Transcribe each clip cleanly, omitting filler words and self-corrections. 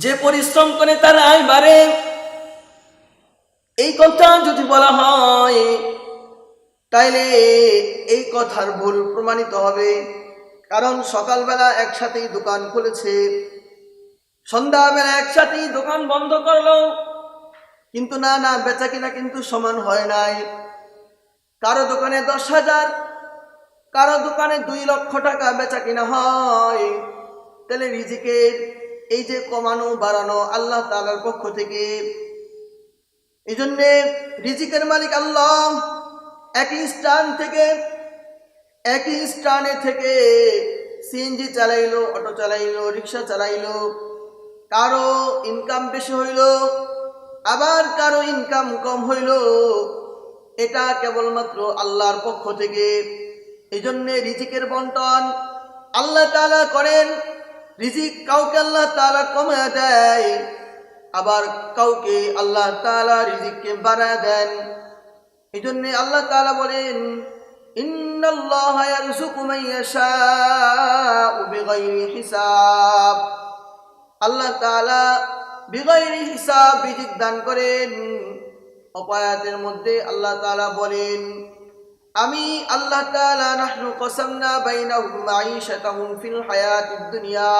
যে পরিশ্রম করে তার আয় বাড়ে, এই কথা যদি বলা হয় তাইলে এই কথার ভুল প্রমাণিত হবে। কারণ সকালবেলা একসাথেই দোকান খুলেছে, সন্ধ্যাবেলা একসাথেই দোকান বন্ধ করলো, কিন্তু না বেচা কিনা কিন্তু সমান হয় নাই। কারো দোকানে 10,000, কারো দোকানে 2 লক্ষ টাকা বেচা কিনা হয়। তাহলে রিজিকের এই যে কমানো বাড়ানো আল্লাহ তাআলার পক্ষ থেকে। এই জন্যে রিজিকের মালিক আল্লাহ। একই স্থানে থেকে সিএনজি চালাইলো, অটো চালাইলো, রিক্সা চালাইলো, কারো ইনকাম বেশি হইল, আবার কারো ইনকাম কম হইল। এটা কেবলমাত্র আল্লাহর পক্ষ থেকে। এই জন্যে রিজিকের বন্টন আল্লাহ তাআলা করেন। রিজিক কাউকে আল্লাহ তাআলা কমায় দেয়, আবার কাউকে আল্লাহ তাআলা রিজিককে বাড়ায় দেন। এই জন্যে আল্লাহ তাআলা বলেন, ইন্নাল্লাহা ইয়ারযুকু মান ইয়াশাউ বিগাইরি হিসাব। আল্লাহ তাআলা বিগাইরি হিসাব রিজিক দান করেন। অপায়াতের মধ্যে আল্লাহ তাআলা বলেন, আমি আল্লাহ তাআলা নাহনু কসামনা বাইনাহুম মাঈশাতাহুম ফিল হায়াতিদ দুনিয়া।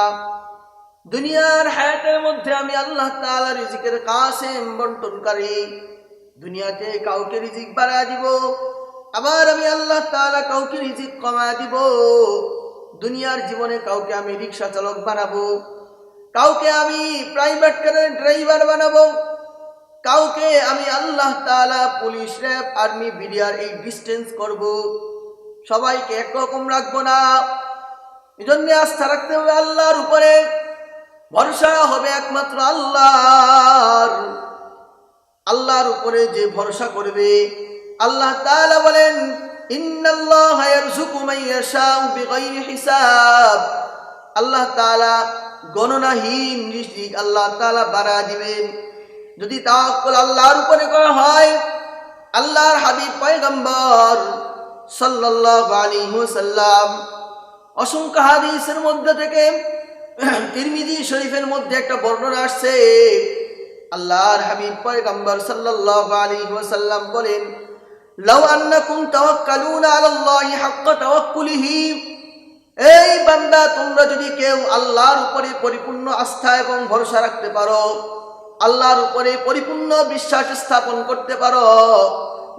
দুনিয়ার হায়াতের মধ্যে আমি আল্লাহ তাআলা রিজিকের কাসেম বন্টনকারী। দুনিয়াতে কাউকে রিজিক বাড়ায় দিব, আবার আমি আল্লাহ তাআলা কাউকে রিজিক কমায় দিব। দুনিয়ার জীবনে কাউকে আমি রিক্সা চালক বানাবো, কাউকে আমি প্রাইভেট কারের ড্রাইভার বানাবো, কাউকে আমি আল্লাহ তাআলা পুলিশ, র্যাব, আর্মি, বিডিআর এই ডিস্টেন্স করব। সবাইকে একরকম রাখবো না। এজন্য আস্থা রাখতে হবে আল্লাহর উপরে, ভরসা হবে একমাত্র আল্লাহর উপরে। যে ভরসা করবে, আল্লাহ তাআলা বলেন, ইন্নাল্লাহা ইয়ারযুকু মান ইয়াশাউ বিগাইরি হিসাব। আল্লাহ তাআলা গণনাহীন রিজিক আল্লাহ তাআলা বাড়ায় দিবেন যদি তাওয়াক্কুল আল্লাহর উপরে করা হয়। আল্লাহর হাবিব পয়গম্বর সাল্লাল্লাহু আলাইহি ওয়াসাল্লাম অসংখ্য হাদিসের মধ্যে থেকে তিরমিজি শরীফের মধ্যে একটা বর্ণনা আসছে। আল্লাহর হাবিব পয়গম্বর সাল্লাল্লাহু আলাইহি ওয়াসাল্লাম বলেন, লাউ আন্নাকুম তাওয়াক্কালুনা আলাল্লাহি হাক্কা তাওয়াক্কুলিহি। এই বান্দা, তোমরা যদি কেউ আল্লাহর উপরে পরিপূর্ণ আস্থা এবং ভরসা রাখতে পারো, আল্লাহর উপরে পরিপূর্ণ বিশ্বাস স্থাপন করতে পারো,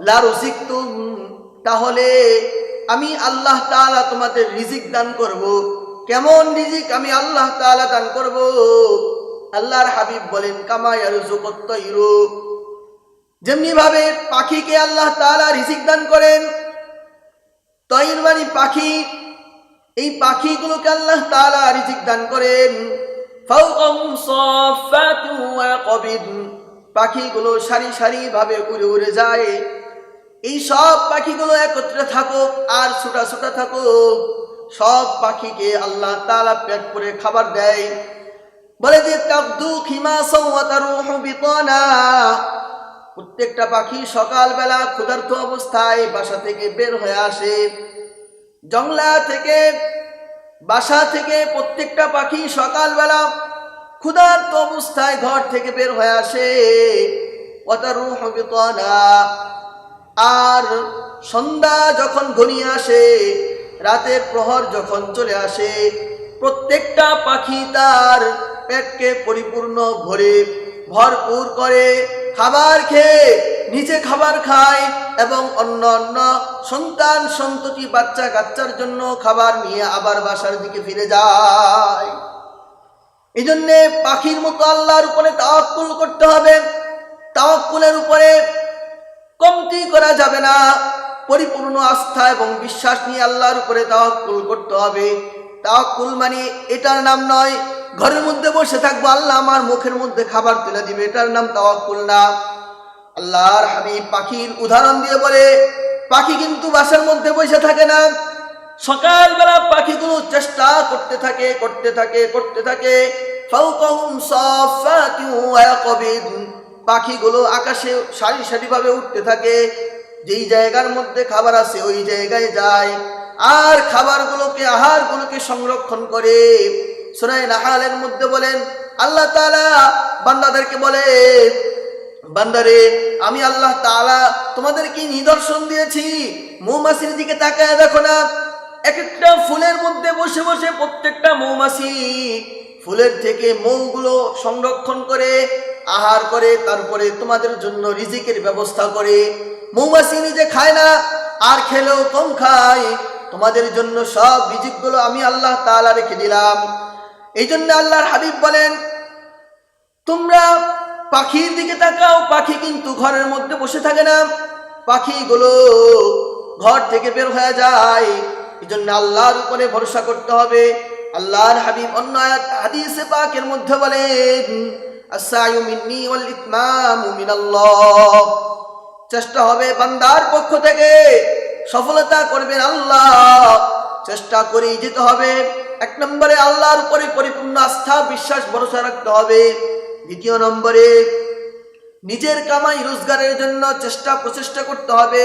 লা রুজিকতুম, তাহলে আমি আল্লাহ তাআলা তোমাদের রিজিক দান করব। কেমন রিজিক আমি আল্লাহ তাআলা দান করব? আল্লাহর হাবিব বলেন, কামা ইয়ারযুকুত তায়রু, যেমনি ভাবে পাখিকে আল্লাহ তাআলা রিজিক দান করেন। তায়র মানে পাখি, এই পাখিগুলোকে আল্লাহ তাআলা রিজিক দান করেন। ফাওকাহুম সাফাতু ওয়া ইয়াকবিদ, পাখিগুলো সারি সারি ভাবে উড়ে উড়ে যায়। এই সব পাখিগুলো একত্রে থাকুক আর ছোটা ছোটা থাকুক, সব পাখিকে আল্লাহ তাআলা পেট করে খাবার দেয়। বলে যে তাকদু খিমাসাও ওয়া তারুহু বিতানা, প্রত্যেকটা পাখি সকালবেলা ক্ষুধার্ত অবস্থায় বাসা থেকে বের হয়ে আসে। জংলা থেকে, বাসা থেকে প্রত্যেকটা পাখি সকালবেলা ক্ষুধার্ত অবস্থায় ঘর থেকে বের হয়ে আসে। ওয়া তারুহু বিতানা, আর সন্ধ্যা যখন ঘনিয়ে আসে, রাতের প্রহর যখন চলে আসে, প্রত্যেকটা পাখি তার পেটকে পরিপূর্ণ ভরপুর করে খাবার খেয়ে নিজে খাবার খায় এবং অন্য অন্য সন্তান সন্ততি বাচ্চা কাচ্চার জন্য খাবার নিয়ে আবার বাসার দিকে ফিরে যায়। এই জন্যে পাখির মতো আল্লাহর উপরে তাওয়াক্কুল করতে হবে। তাওয়াক্কুলের উপরে কমতি করা যাবে না। পরিপূর্ণ আস্থা এবং বিশ্বাস নিয়ে আল্লাহর উপরে তাওয়াক্কুল করতে হবে। তাওয়াক্কুল মানে এটার নাম নয় ঘরের মধ্যে বসে থাকবো, আল্লাহ আমার মুখের মধ্যে খাবার তুলে দিবে, এটার নাম তাওয়াক্কুল না। আল্লাহর হাবিব পাখির উদাহরণ দিয়ে বলে, পাখি কিন্তু বাসার মধ্যে বসে থাকে না। সকালবেলা পাখিগুলো চেষ্টা করতে থাকে। ফাওকাহুম সাফাতু ওয়া ইয়াকবিদ, পাখিগুলো আকাশে সারি সারি ভাবে উঠতে থাকে। যেই জায়গার মধ্যে খাবার আছে ওই জায়গায় যায়, আর আহারগুলোকে সংরক্ষণ করে। সূরা নাহলের মধ্যে বলেন, আল্লাহ তাআলা বান্দাদেরকে বলে, বান্দারে আমি আল্লাহ তাআলা তোমাদেরকে নিদর্শন দিয়েছি, মৌমাছির দিকে তাকায় দেখো না, এক একটা ফুলের মধ্যে বসে বসে প্রত্যেকটা মৌমাছি ফুলের থেকে মৌগুলো সংরক্ষণ করে আহার করে, তারপরে তোমাদের জন্য রিজিকের ব্যবস্থা করে। মৌমাছি নিজে খায় না, আর খেলেও কম খায়, তোমাদের জন্য সব রিজিকগুলো আমি আল্লাহ তাআলা রেখে দিলাম। এই জন্য আল্লাহর হাবিব বলেন, তোমরা পাখির দিকে তাকাও, পাখি কিন্তু ঘরের মধ্যে বসে থাকে না, পাখিগুলো ঘর থেকে বের হয়ে যায়। এই জন্য আল্লাহর উপরে ভরসা করতে হবে। আল্লাহর হাবিব অন্য হাদিসে পাকের মধ্যে বলেন, আস-সায়ু মিন্নি ওয়াল ইতমামু মিনাল্লাহ, চেষ্টা হবে বান্দার পক্ষ থেকে, সফলতা করবেন আল্লাহ, চেষ্টা করেই যেতে হবে। এক নম্বরে আল্লাহর উপরে পরিপূর্ণ আস্থা বিশ্বাস ভরসা রাখতে হবে। দ্বিতীয় নম্বরে নিজের কামাই রোজগারের জন্য প্রচেষ্টা করতে হবে,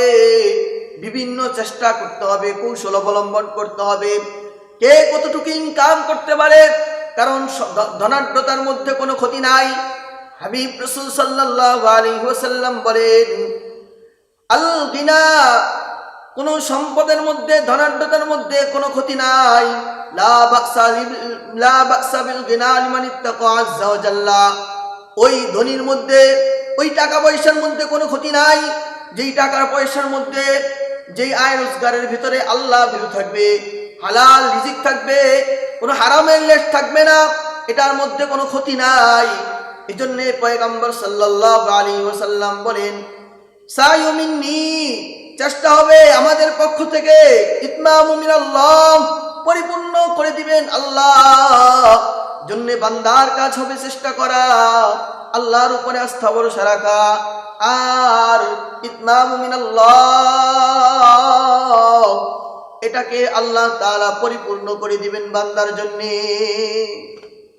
বিভিন্ন চেষ্টা করতে হবে, কৌশল অবলম্বন করতে হবে, কে কতটুকু ইনকাম করতে পারে, কারণ ধনাঢ্যতার মধ্যে কোনো ক্ষতি নাই। হাবিব রাসূল সাল্লাল্লাহু আলাইহি ওয়াসাল্লাম বলেন, আল গিনা, কোন সম্পদের মধ্যে ধনাঢ্যতার মধ্যে কোনো ক্ষতি নাই। লা বাসা বিল গিনা লিমান ইত্তাকা আযজা ওয়া জাল্লা, ওই ধনীর মধ্যে, ওই টাকা পয়সার মধ্যে কোনো ক্ষতি নাই, যেই টাকা পয়সার মধ্যে, যেই আয় রোজগারের ভিতরে আল্লাহ ভীরু থাকবে, হালাল রিজিক থাকবে, কোনো হারামের লেশ থাকবে না, এটার মধ্যে কোনো ক্ষতি নাই। এই জন্য পয়গম্বর সাল্লাল্লাহু আলাইহি ওয়াসাল্লাম বলেন, সায়ু মিন্নি, চেষ্টা হবে আমাদের পক্ষ থেকে, ইতমামু মিনাল্লাহ, পরিপূর্ণ করে দিবেন আল্লাহ। জন্য বান্দার কাজ হবে চেষ্টা করা, আল্লাহর উপরে আস্থা ভরসা রাখা, আর ইতমামু মিনাল্লাহ, এটাকে আল্লাহ তাআলা পরিপূর্ণ করে দিবেন বান্দার জন্য।